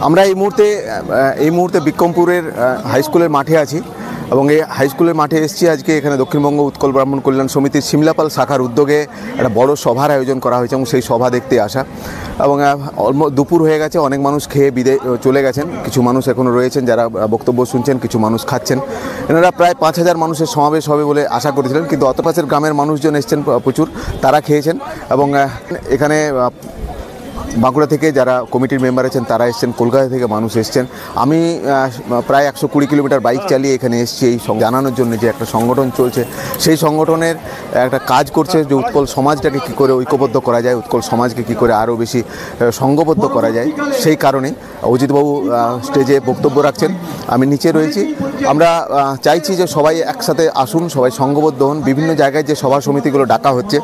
আমরা এই মুহূর্তে বিক্রমপুরের হাই স্কুলের মাঠে আছি এবং এই হাই স্কুলের মাঠে এসেছি। আজকে এখানে দক্ষিণবঙ্গ উৎকল ব্রাহ্মণ কল্যাণ সমিতির সিমলাপাল শাখার উদ্যোগে একটা বড় সভার আয়োজন করা হয়েছে এবং সেই সভা দেখতে আসা। এবং দুপুর হয়ে গেছে, অনেক মানুষ খেয়ে চলে গেছেন, কিছু মানুষ এখনও রয়েছেন যারা বক্তব্য শুনছেন, কিছু মানুষ খাচ্ছেন। এনারা প্রায় 5,000 মানুষের সমাবেশ হবে বলে আশা করেছিলেন, কিন্তু অতপাশের গ্রামের মানুষজন এসছেন প্রচুর, তারা খেয়েছেন। এবং এখানে বাঁকুড়া থেকে যারা কমিটির মেম্বার আছেন তারা এসছেন, কলকাতা থেকে মানুষ এসছেন। আমি প্রায় 120 কিলোমিটার বাইক চালিয়ে এখানে এসেছি এই জানানোর জন্য যে একটা সংগঠন চলছে, সেই সংগঠনের একটা কাজ করছে যে উৎকল সমাজটাকে কী করে ঐক্যবদ্ধ করা যায়, উৎকল সমাজকে কী করে আরও বেশি সংঘবদ্ধ করা যায়। সেই কারণে অজিতবাবু স্টেজে বক্তব্য রাখছেন, আমি নিচে রয়েছি। আমরা চাইছি যে সবাই একসাথে আসুন, সবাই সংঘবদ্ধ হন। বিভিন্ন জায়গায় যে সভা সমিতিগুলো ডাকা হচ্ছে,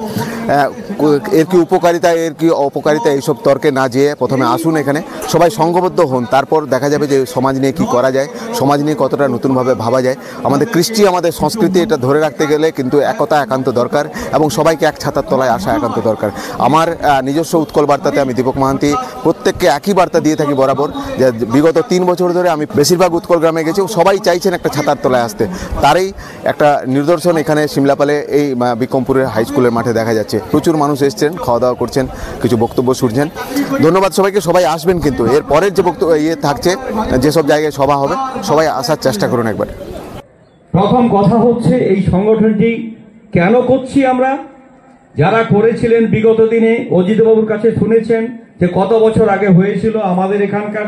এর কি উপকারিতা এর কি অপকারিতা এইসব তর্কে না যেয়ে প্রথমে আসুন, এখানে সবাই সংঘবদ্ধ হন, তারপর দেখা যাবে যে সমাজ নিয়ে কী করা যায়, সমাজ নিয়ে কতটা নতুনভাবে ভাবা যায়। আমাদের কৃষ্টি, আমাদের সংস্কৃতি, এটা ধরে রাখতে গেলে কিন্তু একতা একান্ত দরকার এবং সবাইকে এক ছাতার তলায় আসা একান্ত দরকার। আমার নিজস্ব উৎকল বার্তাতে আমি দীপক মাহান্তি প্রত্যেককে একই বার্তা দিয়ে থাকি বরাবর, যে বিগত 3 বছর ধরে আমি বেশিরভাগ উৎকল গ্রামে গেছি, সবাই চাইছেন একটা ছাতার তলায় আসতে। তারই একটা নিদর্শন এখানে সিমলাপালে এই বিক্রমপুরের হাই স্কুলের মাঠে দেখা যাচ্ছে। প্রচুর মানুষ এসছেন, খাওয়া দাওয়া করছেন, কিছু বক্তব্য শুনছেন। ধন্যবাদ সবাইকে, সবাই আসবেন। কিন্তু এর পরের যে বক্তব্য থাকছে, যেসব জায়গায় সভা হবে, সবাই আসার চেষ্টা করুন একবার। প্রথম কথা হচ্ছে এই সংগঠনটি কেন করছি আমরা। যারা করেছিলেন বিগত দিনে অজিতবাবুর কাছে শুনেছেন যে কত বছর আগে হয়েছিল, আমাদের এখানকার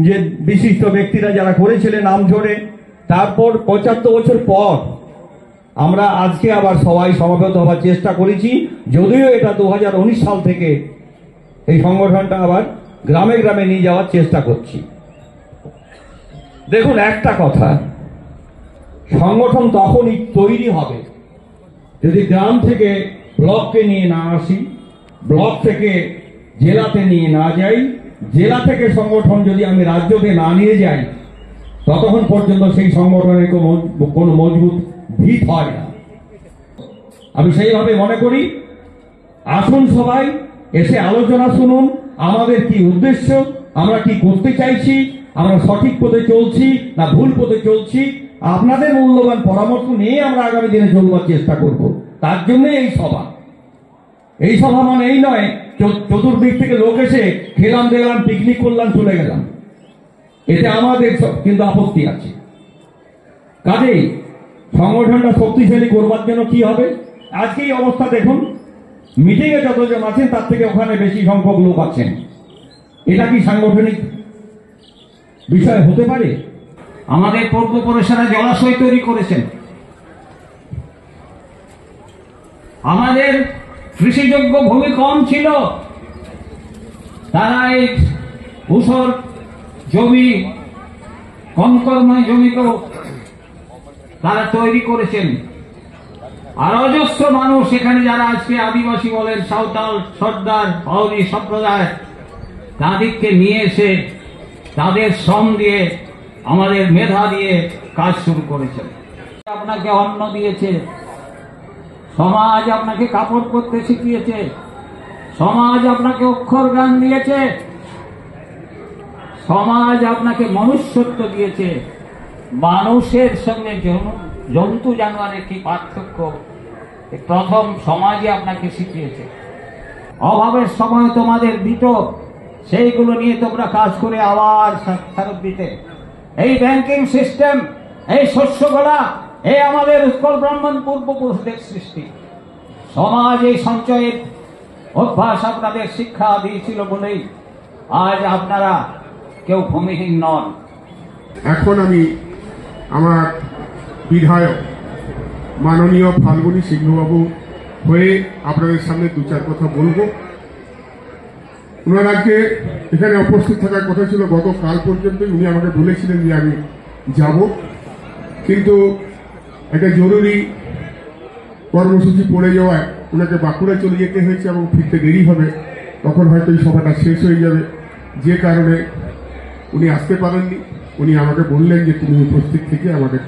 যে বিশিষ্ট ব্যক্তিরা যারা করেছিলেন নাম ঝরে, তারপর 75 বছর পর আমরা আজকে আবার সবাই সমবেত হওয়ার চেষ্টা করেছি। যদিও এটা 2019 সাল থেকে এই সংগঠনটা আবার গ্রামে গ্রামে নিয়ে যাওয়ার চেষ্টা করছি। দেখুন, একটা কথা, সংগঠন তখনই তৈরি হবে যদি গ্রাম থেকে ব্লককে নিয়ে না আসি, ব্লক থেকে জেলাতে নিয়ে না যাই, জেলা থেকে সংগঠন যদি আমি রাজ্যকে না নিয়ে যাই, ততক্ষণ পর্যন্ত সেই সংগঠনের কোনো মজবুত ভিত হয় না। আমি সেইভাবে মনে করি, আসুন সবাই এসে আলোচনা শুনুন, আমাদের কি উদ্দেশ্য, আমরা কি করতে চাইছি, আমরা সঠিক পথে চলছি না ভুল পথে চলছি। আপনাদের মূল্যবান পরামর্শ নিয়ে আমরা আগামী দিনে চলবার চেষ্টা করব। তার জন্য এই সভা। এই সভা মানে এই নয় চতুর্দিক থেকে লোক এসে খেলাম দেখলাম পিকনিক করলাম চলে গেলাম, এতে আমাদের কিন্তু আপত্তি আছে। কাজেই সংগঠনটা শক্তিশালী করবার জন্য কি হবে, আজকে এই অবস্থা দেখুন, মিটিং এ যতজন আছেন তার থেকে ওখানে বেশি সংখ্যক লোক আছেন। এটা কি সাংগঠনিক বিষয় হতে পারে? আমাদের পূর্বপুরুষেরা জলাশয় তৈরি করেছেন, আমাদের কৃষিযোগ্য ভূমি কম ছিল, তারা এই ঊষর জমি, কঙ্করময় জমিকেও তারা তৈরি করেছেন। আর অজস্র মানুষ এখানে যারা আজকে আদিবাসী বলেন, সাঁওতাল, সর্দার, পাউরি সম্প্রদায়, তাদেরকে নিয়ে এসে তাদের শ্রম দিয়ে, আমাদের মেধা দিয়ে কাজ শুরু করেছেন। আপনাকে অন্ন দিয়েছে, সমাজ আপনাকে কাপড় পরতে শিখিয়েছে, সমাজ আপনাকে অক্ষর জ্ঞান দিয়েছে, সমাজ আপনাকে মনুষ্যত্ব দিয়েছে। মানুষের সঙ্গে জন্তু জানোয়ারের কি পার্থক্য, প্রথম সমাজে আপনাকে শিখিয়েছে। অভাবের সময় তোমাদের দিত, সেইগুলো নিয়ে তোমরা কাজ করে আবার ফেরত দিতে। এই ব্যাংকিং সিস্টেম, এই শস্যগোলা, এই আমাদের উৎকল ব্রাহ্মণ পূর্বপুরুষদের সৃষ্টি। সমাজ এই সঞ্চয়ের অভ্যাস আপনাদের শিক্ষা দিয়েছিল বলেই আজ আপনারা কেউ ভূমিহীন নন। এখন আমি আমার বিধায়ক মাননীয় ফাল্গুনী সিংহবাবু হয়ে আপনাদের সামনে 2-4 কথা বলবো। ওনার আজকে এখানে উপস্থিত থাকার কথা ছিল, গতকাল পর্যন্ত উনি আমাকে বলেছিলেন যে আমি যাব, কিন্তু একটা জরুরি কর্মসূচি পড়ে যাওয়ায় ওনাকে বাঁকুড়া চলে যেতে হয়েছে এবং ফিরতে দেরি হবে, তখন হয়তো এই সভাটা শেষ হয়ে যাবে, যে কারণে উনি আসতে পারেননি। উনি আমাকে বললেন যে তুমি উপস্থিত থেকে আমাদের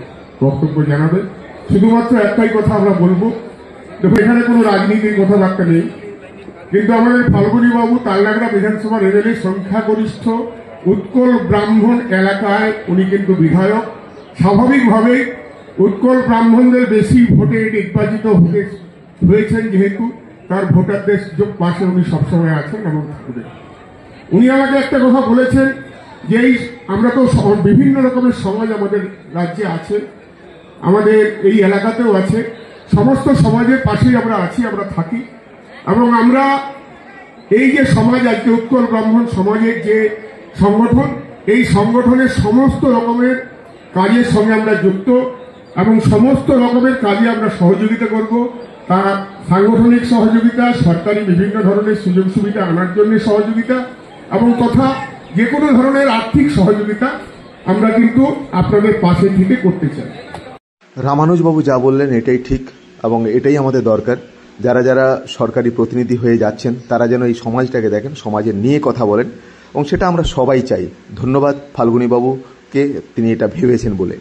বক্তব্য জানাবে। শুধুমাত্র একটাই কথা আমরা বলবো, দেখো এখানে কোনো রাজনীতির কথাবার্তা নেই, কিন্তু আমাদের ফাল্গুনী বাবু তালনাগড়া বিধানসভার এমএলএ সংখ্যাগরিষ্ঠ উৎকল ব্রাহ্মণ এলাকায় উনি কিন্তু বিধায়ক। স্বাভাবিকভাবেই উৎকল ব্রাহ্মণদের বেশি ভোটে নির্বাচিত হয়েছেন, যেহেতু তার ভোটারদের পাশে উনি সবসময় আছেন এবং থাকবেন। উনি আমাকে একটা কথা বলেছেন যে আমরা তো বিভিন্ন রকমের সমাজ আমাদের রাজ্যে আছে, আমাদের এই এলাকাতেও আছে, সমস্ত সমাজের পাশেই আমরা আছি, আমরা থাকি, এবং আমরা এই যে সমাজ আজকে উৎকল ব্রাহ্মণ সমাজের যে সংগঠন, এই সংগঠনের সমস্ত রকমের কাজের সঙ্গে আমরা যুক্ত এবং সমস্ত রকমের কাজে আমরা সহযোগিতা করব। তা সাংগঠনিক সহযোগিতা, সরকারি বিভিন্ন ধরনের সুযোগ সুবিধা আনার জন্য সহযোগিতা, এবং তথা যে কোনো ধরনের আর্থিক সহযোগিতা আমরা কিন্তু আপনাদের পাশে থেকে করতে চাই। রামানুজবাবু যা বললেন এটাই ঠিক এবং এটাই আমাদের দরকার। যারা যারা সরকারি প্রতিনিধি হয়ে যাচ্ছেন তারা যেন এই সমাজটাকে দেখেন, সমাজের নিয়ে কথা বলেন, এবং সেটা আমরা সবাই চাই। ধন্যবাদ ফাল্গুনীবাবুকে, তিনি এটা ভেবেছেন বলে।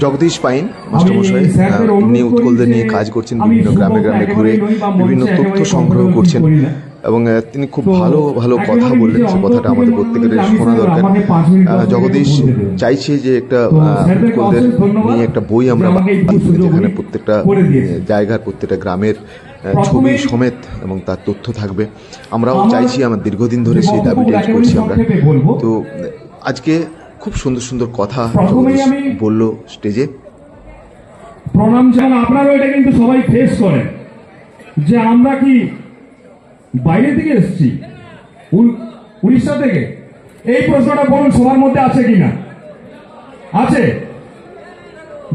জগদীশ পাইন মাস্টারমশাই তিনি উৎকলদের নিয়ে কাজ করছেন, বিভিন্ন গ্রামে গ্রামে ঘুরে বিভিন্ন তথ্য সংগ্রহ করছেন এবং তিনি খুব ভালো ভালো কথা বললেন। সে কথাটা আমাদের প্রত্যেকের শোনা দরকার। জগদীশ চাইছে যে একটা উৎকলদের নিয়ে একটা বই আমরা যেখানে প্রত্যেকটা জায়গার প্রত্যেকটা গ্রামের ছবি সমেত এবং তার তথ্য থাকবে। আমরাও চাইছি, আমার দীর্ঘদিন ধরে সেই দাবিটা করছি আমরা। তো আজকে খুব সুন্দর সুন্দর কথা বললো স্টেজে। প্রণাম জানান। আপনারাও এটা কিন্তু সবাই ফেস করেন যে আমরা কি বাইরে থেকে এসেছি, উড়িষ্যা থেকে? এই প্রশ্নটা বলুন সবার মধ্যে আছে কিনা? আছে?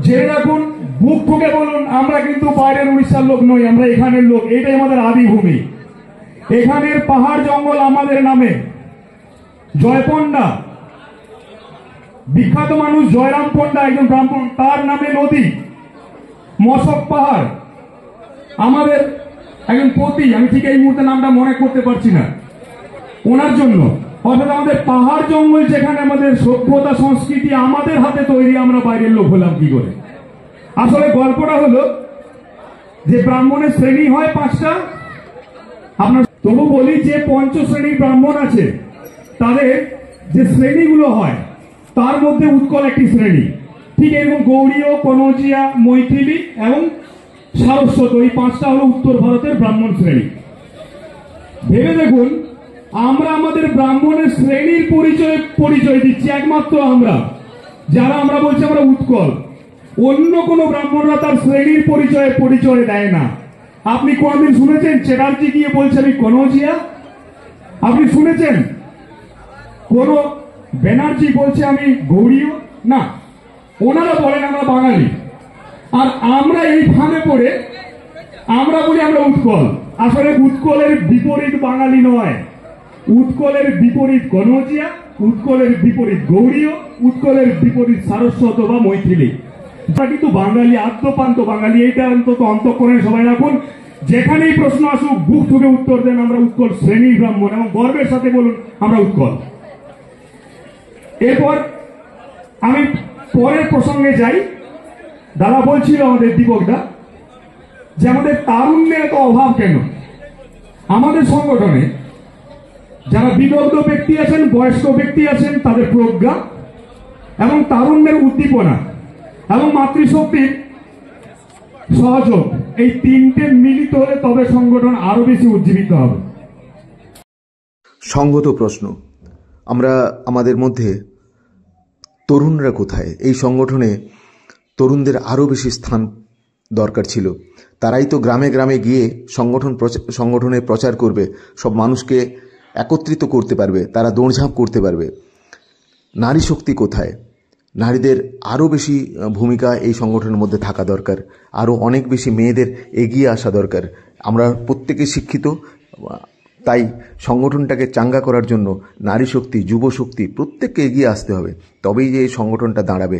জেনে রাখুন, বুক ঠুকে বলুন আমরা কিন্তু বাইরের উড়িষ্যার লোক নই, আমরা এখানের লোক। এটাই আমাদের আদি ভূমি। এখানের পাহাড় জঙ্গল আমাদের নামে। জয়পন্ডা, বিখ্যাত মানুষ জয়রাম পন্ডা, একজন ব্রাহ্মণ, তার নামে নদী। মশক পাহাড় আমাদের একজন পতি, আমি ঠিক এই মুহূর্তে নামটা মনে করতে পারছি না, ওনার জন্য। অর্থাৎ আমাদের পাহাড় জঙ্গল যেখানে আমাদের সভ্যতা সংস্কৃতি আমাদের হাতে তৈরি, আমরা বাইরের লোক হলাম কি করে? আসলে গল্পটা হলো যে ব্রাহ্মণের শ্রেণী হয় 5টা। আপনার তবু বলি যে পঞ্চ শ্রেণীর ব্রাহ্মণ আছে, তাদের যে শ্রেণীগুলো হয় তার মধ্যে উৎকল একটি শ্রেণী। ঠিক এরকম গৌড়ীয়, কনৌজিয়া, মৈথিলি এবং সারস্বত, এই 5টা হলো উত্তর ভারতের ব্রাহ্মণ শ্রেণী। ভেবে দেখুন, আমরা আমাদের ব্রাহ্মণের শ্রেণীর পরিচয় দিচ্ছি একমাত্র আমরা, যারা আমরা বলছি আমরা উৎকল। অন্য কোন ব্রাহ্মণরা তার শ্রেণীর পরিচয় দেয় না। আপনি কোনদিন শুনেছেন চ্যাটার্জি গিয়ে বলছে আমি কনৌজিয়া? আপনি শুনেছেন কোন ব্যানার্জি বলছে আমি গৌড়ীয়? না, ওনারা বলেন আমরা বাঙালি। আর আমরা এই ফাঁদে পড়ে আমরা বলি আমরা উৎকল। আসলে উৎকলের বিপরীত বাঙালি নয়, উৎকলের বিপরীত কনৌজিয়া, উৎকলের বিপরীত গৌড়ীয়, উৎকলের বিপরীত সারস্বত বা মৈথিলি। কিন্তু বাঙালি, আদ্যপান্ত বাঙালি। এইটা অন্তত অন্তঃকরণে সবাই রাখুন। যেখানেই প্রশ্ন আসুক বুক থেকে উত্তর দেন আমরা উৎকল শ্রেণী ব্রাহ্মণ, এবং গর্বের সাথে বলুন আমরা উৎকল। এরপর আমি পরের প্রসঙ্গে যাই। দাদা বলছিল আমাদের দীপকদা যে আমাদের তারুণ্যের এত অভাব কেন? আমাদের সংগঠনে যারা বিদগ্ধ ব্যক্তি আছেন, বয়স্ক ব্যক্তি আছেন, তাদের প্রজ্ঞা এবং তারুণ্যের উদ্দীপনা এবং মাতৃশক্তির সহযোগ, এই 3টে মিলিত হলে তবে সংগঠন আরো বেশি উজ্জীবিত হবে। সঙ্গত প্রশ্ন, আমরা আমাদের মধ্যে তরুণরা কোথায়? এই সংগঠনে তরুণদের আরও বেশি স্থান দরকার ছিল। তারাই তো গ্রামে গ্রামে গিয়ে সংগঠনের প্রচার করবে, সব মানুষকে একত্রিত করতে পারবে, তারা দৌড়ঝাঁপ করতে পারবে। নারী শক্তি কোথায়? নারীদের আরও বেশি ভূমিকা এই সংগঠনের মধ্যে থাকা দরকার, আরও অনেক বেশি মেয়েদের এগিয়ে আসা দরকার। আমরা প্রত্যেকে শিক্ষিত, তাই সংগঠনটাকে চাঙ্গা করার জন্য নারী শক্তি, যুব শক্তি প্রত্যেককে এগিয়ে আসতে হবে, তবেই যে এই সংগঠনটা দাঁড়াবে।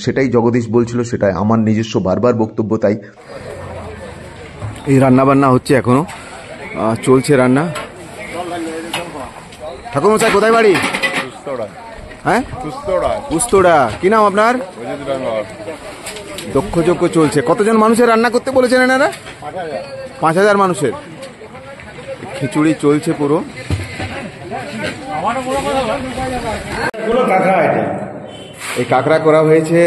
সেটাই জগদীশ বলছিল, সেটাই আমার নিজস্ব বারবার বক্তব্য। তাই এই রান্নাবান্না হচ্ছে, এখনো চলছে রান্না। ঠাকুরমশাই কোথায় বাড়ি? হ্যাঁ উস্তোড়া। কি নাম আপনার? দক্ষযজ্ঞ চলছে। কতজন মানুষের রান্না করতে বলেছেন এনারা? 5000 মানুষের খিচুড়ি চলছে পুরো। এই কাঁকড়া করা হয়েছে,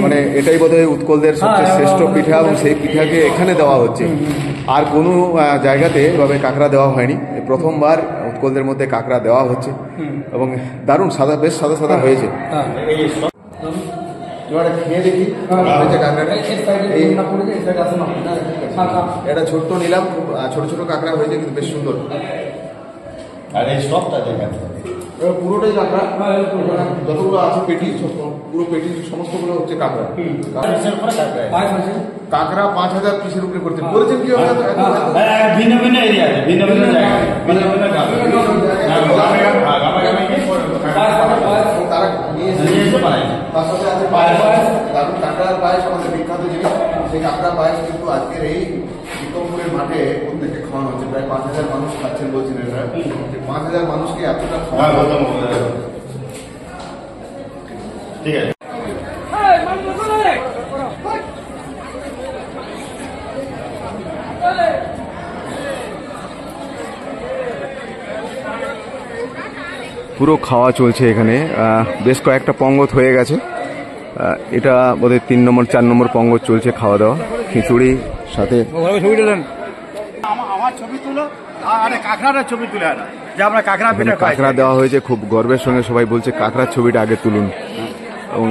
মানে এটাই বোধহয় উৎকলদের সবচেয়ে শ্রেষ্ঠ পিঠা, এবং সেই পিঠাকে এখানে দেওয়া হচ্ছে। আর কোনো জায়গাতে এভাবে কাঁকড়া দেওয়া হয়নি, প্রথমবার উৎকলদের মধ্যে কাঁকড়া দেওয়া হচ্ছে, এবং দারুণ সাদা, বেশ সাদা সাদা হয়েছে। খেয়ে দেখি এটা ছোট্ট নিলাম, খুব ছোট ছোট কাঁকড়া হয়েছে, কিন্তু বেশ সুন্দর। আর এই সবটা পুরোটাই কাঁকড়া, যতগুলো আছে পেটি, পুরো পেটি সমস্তগুলো হচ্ছে কাঁকড়া। কাঁকড়া 5000 পিসের উপরে করেছেন কি হবে? ভিন্ন ভিন্ন এরিয়া, ভিন্ন ভিন্ন জায়গায়, ভিন্ন ভিন্ন তারা নিয়ে এসে তার সাথে আছে পায়েস, দারুণ কাঁকড়ার পায়েস আমাদের বিখ্যাত জিনিস। সেই কাঁকড়া পায়েস কিন্তু আজকের এই বিক্রমপুরের মাঠে প্রত্যেককে খাওয়ানো হচ্ছে। প্রায় 5000 মানুষ খাচ্ছেন বলছেন এরা। 5000 মানুষকে এতটা খাওয়ানো, ঠিক আছে। পুরো খাওয়া চলছে এখানে। বেশ কয়েকটা পঙ্গত হয়ে গেছে, এটা বোধহয় 3 নম্বর 4 নম্বর পঙ্গত চলছে খাওয়া দাওয়া। খিচুড়ি সাথে আমার ছবি তুলো, আরে কাঁকড়ার ছবি তুলে আনা, যে আমরা কাঁকড়া পিঠা খাই। কাঁকড়া দেওয়া হয়েছে, খুব গর্বের সঙ্গে সবাই বলছে কাঁকড়ার ছবিটা আগে তুলুন। এবং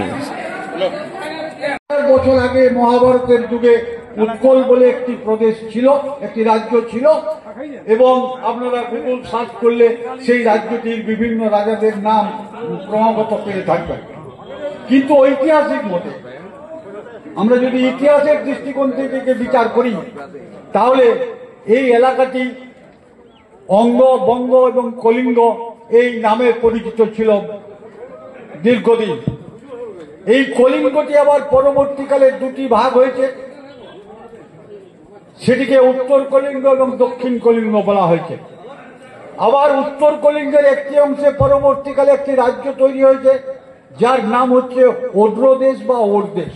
বছর আগে মহাভারতের যুগে উৎকল বলে একটি প্রদেশ ছিল, একটি রাজ্য ছিল, এবং আপনারা গুগল সার্চ করলে সেই রাজ্যটির বিভিন্ন রাজাদের নাম ক্রমাগত পেয়ে থাকবেন। কিন্তু ঐতিহাসিক মতে আমরা যদি ইতিহাসের দৃষ্টিকোণ থেকে বিচার করি, তাহলে এই এলাকাটি অঙ্গ, বঙ্গ এবং কলিঙ্গ এই নামে পরিচিত ছিল দীর্ঘদিন। এই কলিঙ্গটি আবার পরবর্তীকালে দুটি ভাগ হয়েছে, সেটিকে উত্তর কলিঙ্গ এবং দক্ষিণ কলিঙ্গ বলা হয়েছে। আবার উত্তর কলিঙ্গের একটি অংশে পরবর্তীকালে একটি রাজ্য তৈরি হয়েছে, যার নাম হচ্ছে ওড্রদেশ বা ওরদেশ।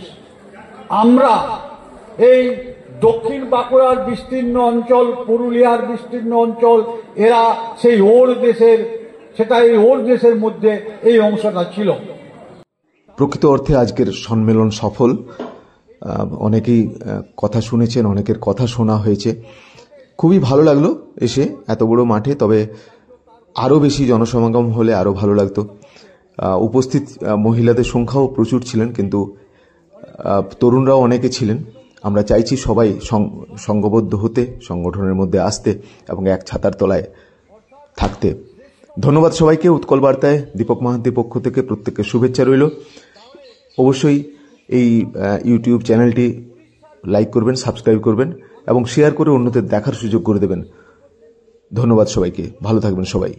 আমরা এই দক্ষিণ বাঁকুড়ার বিস্তীর্ণ অঞ্চল, পুরুলিয়ার বিস্তীর্ণ অঞ্চল, এরা সেই ওর দেশের, সেটা এই ওর দেশের মধ্যে এই অংশটা ছিল। প্রকৃত অর্থে আজকের সম্মেলন সফল। অনেকেই কথা শুনেছেন, অনেকের কথা শোনা হয়েছে। খুবই ভালো লাগলো এসে এত বড় মাঠে, তবে আরও বেশি জনসমাগম হলে আরও ভালো লাগতো। উপস্থিত মহিলাদের সংখ্যাও প্রচুর ছিলেন, কিন্তু তরুণরাও অনেকে ছিলেন। আমরা চাইছি সবাই সংঘবদ্ধ হতে, সংগঠনের মধ্যে আসতে এবং এক ছাতার তলায় থাকতে। ধন্যবাদ সবাইকে। উৎকল বার্তায় দীপক মাহাতির পক্ষ থেকে প্রত্যেকের শুভেচ্ছা রইল। অবশ্যই এই ইউটিউব চ্যানেলটি লাইক করবেন, সাবস্ক্রাইব করবেন এবং শেয়ার করে অন্যদের দেখার সুযোগ করে দেবেন। ধন্যবাদ সবাইকে, ভালো থাকবেন সবাই।